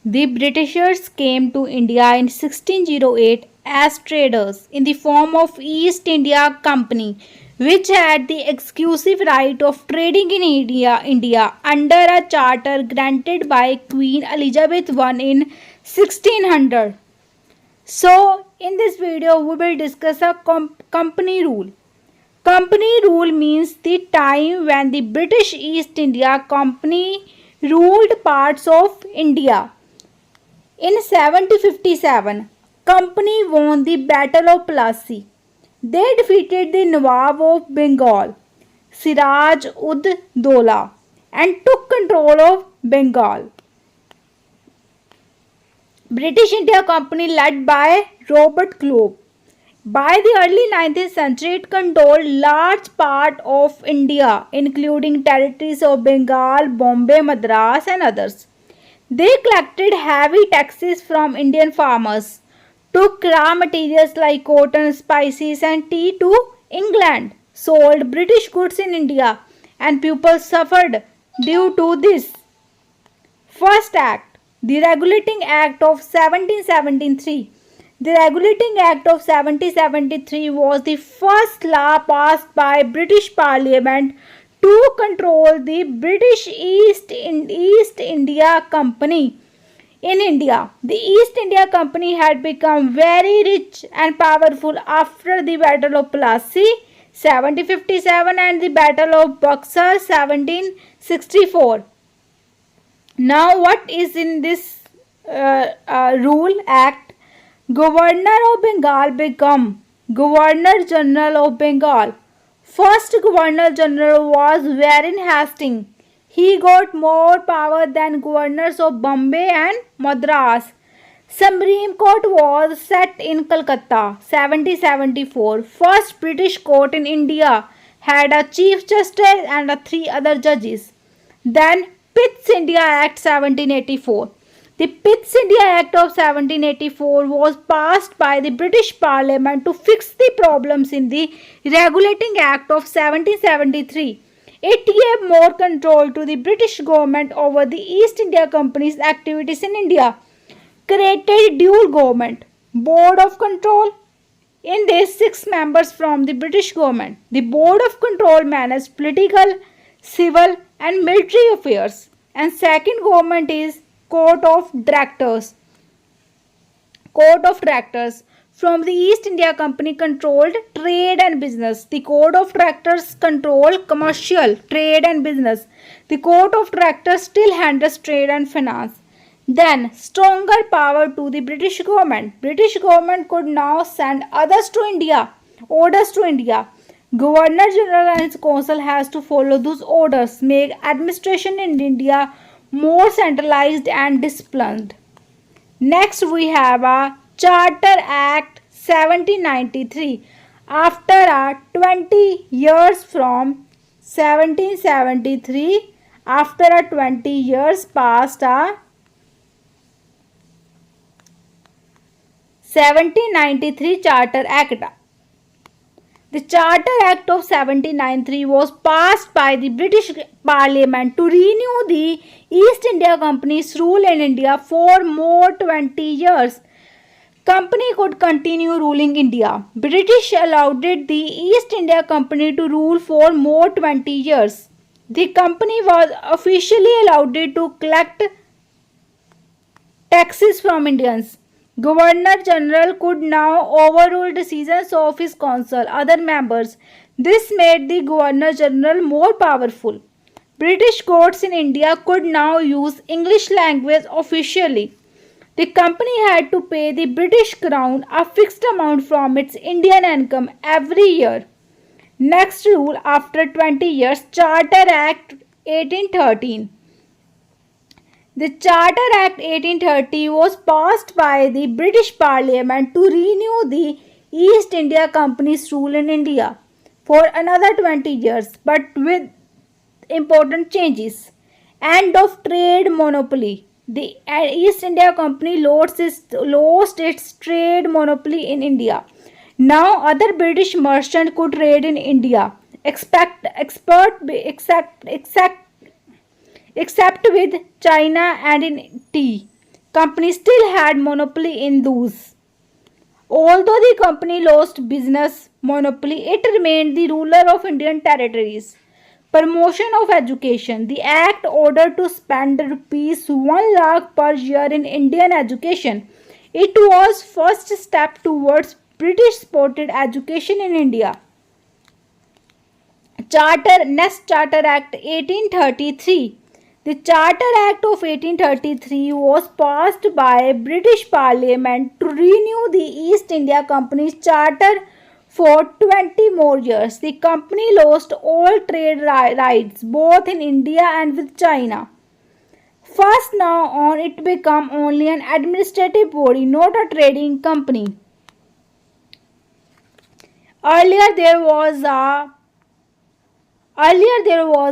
The Britishers came to India in 1608 as traders in the form of East India Company, which had the exclusive right of trading in India under a charter granted by Queen Elizabeth I in 1600. So, in this video, we will discuss a company rule. Company rule means the time when the British East India Company ruled parts of India. In 1757, Company won the Battle of Plassey. They defeated the Nawab of Bengal, Siraj ud Dola, and took control of Bengal. British India Company led by Robert Clive. By the early 19th century, it controlled large part of India, including territories of Bengal, Bombay, Madras, and others. They collected heavy taxes from Indian farmers, took raw materials like cotton, spices, and tea to England, sold British goods in India, and people suffered due to this. First Act, the Regulating Act of 1773. The Regulating Act of 1773 was the first law passed by British Parliament to control the British East India Company in India. The East India Company had become very rich and powerful after the Battle of Plassey 1757 and the Battle of Buxar 1764. Now, what is in this rule act? Governor of Bengal become Governor General of Bengal. First Governor General was Warren Hastings. He got more power than governors of Bombay and Madras. Supreme Court was set in Calcutta 1774. First British court in India had a Chief Justice and three other judges. Then Pitt's India Act 1784. The Pitt's India Act of 1784 was passed by the British Parliament to fix the problems in the Regulating Act of 1773. It gave more control to the British government over the East India Company's activities in India, created dual government, Board of Control. In this, 6 members from the British government. The Board of Control managed political, civil, and military affairs. And second government is Court of Directors. Court of Directors from the East India Company controlled trade and business. The Court of Directors controlled commercial, trade and business. The Court of Directors still handles trade and finance. Then, stronger power to the British government. British government could now send orders to India. Governor General and his council has to follow those orders, make administration in India more centralized and disciplined. Next, we have a Charter Act 1793. After 20 years from 1773, after 20 years passed, 1793 Charter Act. The Charter Act of 1793 was passed by the British Parliament to renew the East India Company's rule in India for more 20 years. Company could continue ruling India. British allowed the East India Company to rule for more 20 years. The company was officially allowed to collect taxes from Indians. Governor General could now overrule decisions of his council, other members. This made the Governor General more powerful. British courts in India could now use English language officially. The company had to pay the British Crown a fixed amount from its Indian income every year. Next rule after 20 years, Charter Act 1813. The Charter Act 1830 was passed by the British Parliament to renew the East India Company's rule in India for another 20 years, but with important changes. End of trade monopoly. The East India Company lost its trade monopoly in India. Now other British merchants could trade in India, except with China and in tea. company still had monopoly in those. Although the company lost business monopoly, it remained the ruler of Indian territories. Promotion of education. The act ordered to spend rupees 1 lakh per year in Indian education. It was first step towards British supported education in India. Next Charter Act 1833. The Charter Act of 1833 was passed by British Parliament to renew the East India Company's charter for 20 more years. The company lost all trade rights both in India and with China. First now on it became only an administrative body, not a trading company. Earlier there was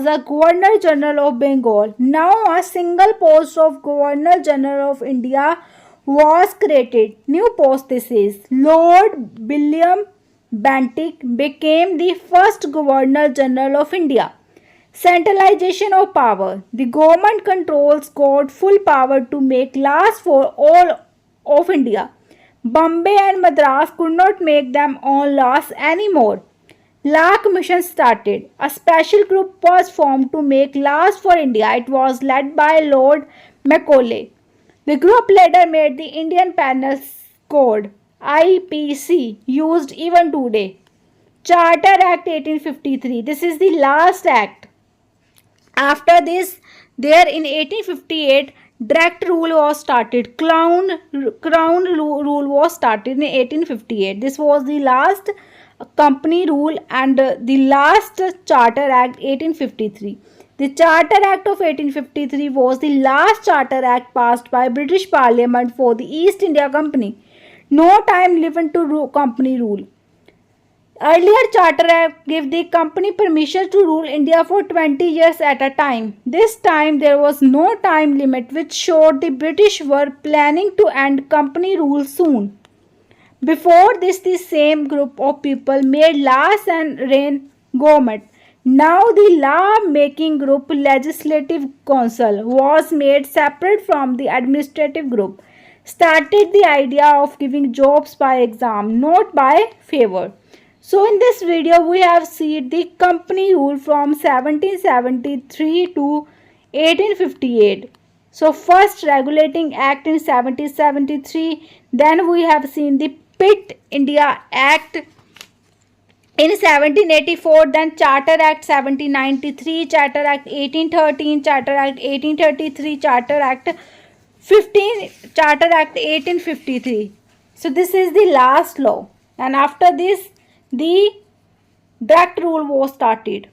a Governor General of Bengal. Now a single post of Governor General of India was created. New post this is. Lord William Bentinck became the first Governor General of India. Centralization of power. The government controls got full power to make laws for all of India. Bombay and Madras could not make them own laws anymore. Law Commission started. A special group was formed to make laws for India. It was led by Lord Macaulay. The group later made the Indian Penal Code (IPC) used even today. Charter Act 1853. This is the last act. After this, there in 1858, direct rule was started. Crown rule was started in 1858. This was the last company rule and the last Charter Act 1853. The Charter Act of 1853 was the last Charter Act passed by British Parliament for the East India Company. No time given to company rule. Earlier Charter Act gave the company permission to rule India for 20 years at a time. This time there was no time limit, which showed the British were planning to end company rule soon. Before this, the same group of people made laws and ran government. Now the law-making group, Legislative Council, was made separate from the administrative group. Started the idea of giving jobs by exam, not by favor. So in this video, we have seen the company rule from 1773 to 1858. So first regulating act in 1773, then we have seen the Pitt India Act in 1784, then Charter Act 1793, Charter Act 1813, Charter Act 1833, Charter Act 15, Charter Act 1853. So this is the last law, and after this the direct rule was started.